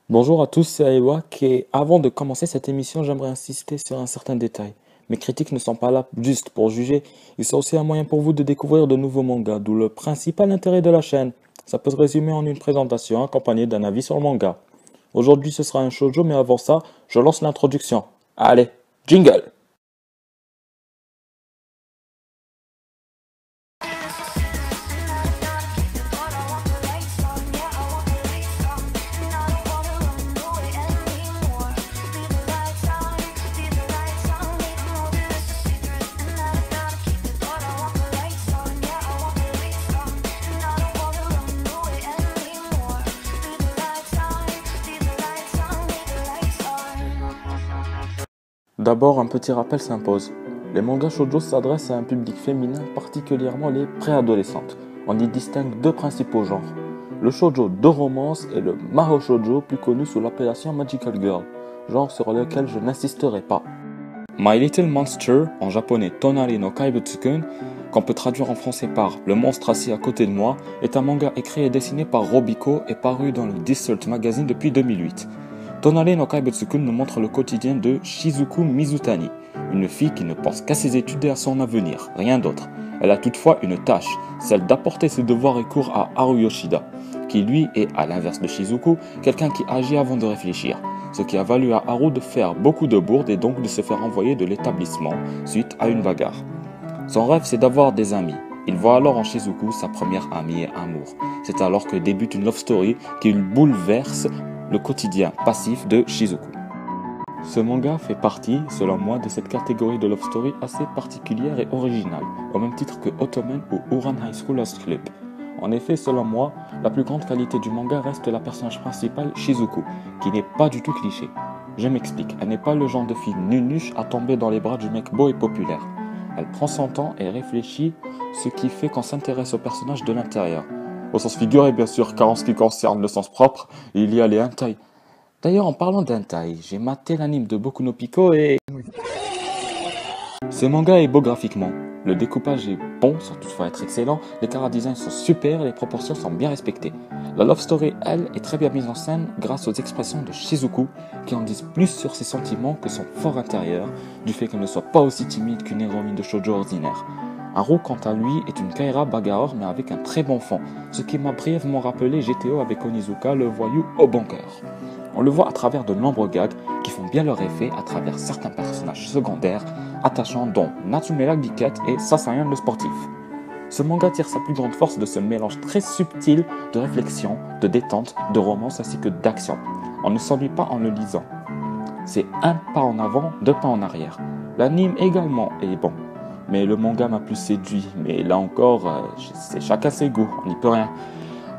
Bonjour à tous, c'est Aewak et avant de commencer cette émission, j'aimerais insister sur un certain détail. Mes critiques ne sont pas là juste pour juger, ils sont aussi un moyen pour vous de découvrir de nouveaux mangas, d'où le principal intérêt de la chaîne. Ça peut se résumer en une présentation accompagnée d'un avis sur le manga. Aujourd'hui ce sera un shoujo, mais avant ça, je lance l'introduction. Allez, jingle! D'abord, un petit rappel s'impose. Les mangas shoujo s'adressent à un public féminin, particulièrement les préadolescentes. On y distingue deux principaux genres. Le shoujo de romance et le mahou shoujo, plus connu sous l'appellation Magical Girl, genre sur lequel je n'insisterai pas. My Little Monster, en japonais Tonari no Kaibutsu-kun, qu'on peut traduire en français par Le monstre assis à côté de moi, est un manga écrit et dessiné par Robiko et paru dans le Dessert Magazine depuis 2008. Tonari no Kaibutsu-kun nous montre le quotidien de Shizuku Mizutani, une fille qui ne pense qu'à ses études et à son avenir, rien d'autre. Elle a toutefois une tâche, celle d'apporter ses devoirs et cours à Haru Yoshida, qui lui est, à l'inverse de Shizuku, quelqu'un qui agit avant de réfléchir, ce qui a valu à Haru de faire beaucoup de bourdes et donc de se faire envoyer de l'établissement suite à une bagarre. Son rêve, c'est d'avoir des amis. Il voit alors en Shizuku sa première amie et amour. C'est alors que débute une love story qui bouleverse le quotidien passif de Shizuku. Ce manga fait partie, selon moi, de cette catégorie de love story assez particulière et originale, au même titre que Ottoman ou Ouran High School Host Club. En effet, selon moi, la plus grande qualité du manga reste la personnage principale, Shizuku, qui n'est pas du tout cliché. Je m'explique, elle n'est pas le genre de fille nunuche à tomber dans les bras du mec beau et populaire. Elle prend son temps et réfléchit, ce qui fait qu'on s'intéresse au personnage de l'intérieur. Au sens figuré, bien sûr, car en ce qui concerne le sens propre, il y a les hentai. D'ailleurs, en parlant d'hentai, j'ai maté l'anime de Boku no Pico et... Ce manga est beau graphiquement. Le découpage est bon, sans toutefois être excellent, les chara-designs sont super et les proportions sont bien respectées. La love story, elle, est très bien mise en scène grâce aux expressions de Shizuku, qui en disent plus sur ses sentiments que son fort intérieur, du fait qu'elle ne soit pas aussi timide qu'une héroïne de shoujo ordinaire. Haru, quant à lui, est une kaira bagarreur mais avec un très bon fond, ce qui m'a brièvement rappelé GTO avec Onizuka, le voyou au bon cœur. On le voit à travers de nombreux gags qui font bien leur effet à travers certains personnages secondaires attachants dont Natsume la geekette et Sasayan le sportif. Ce manga tire sa plus grande force de ce mélange très subtil de réflexion, de détente, de romance ainsi que d'action. On ne s'ennuie pas en le lisant. C'est un pas en avant, deux pas en arrière. L'anime également est bon, mais le manga m'a plus séduit. Mais là encore, c'est chacun ses goûts, on n'y peut rien.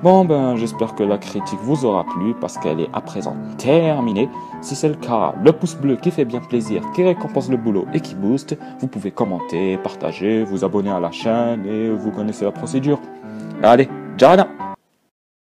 Bon j'espère que la critique vous aura plu parce qu'elle est à présent terminée. Si c'est le cas, le pouce bleu qui fait bien plaisir, qui récompense le boulot et qui booste, vous pouvez commenter, partager, vous abonner à la chaîne et vous connaissez la procédure. Allez, ciao!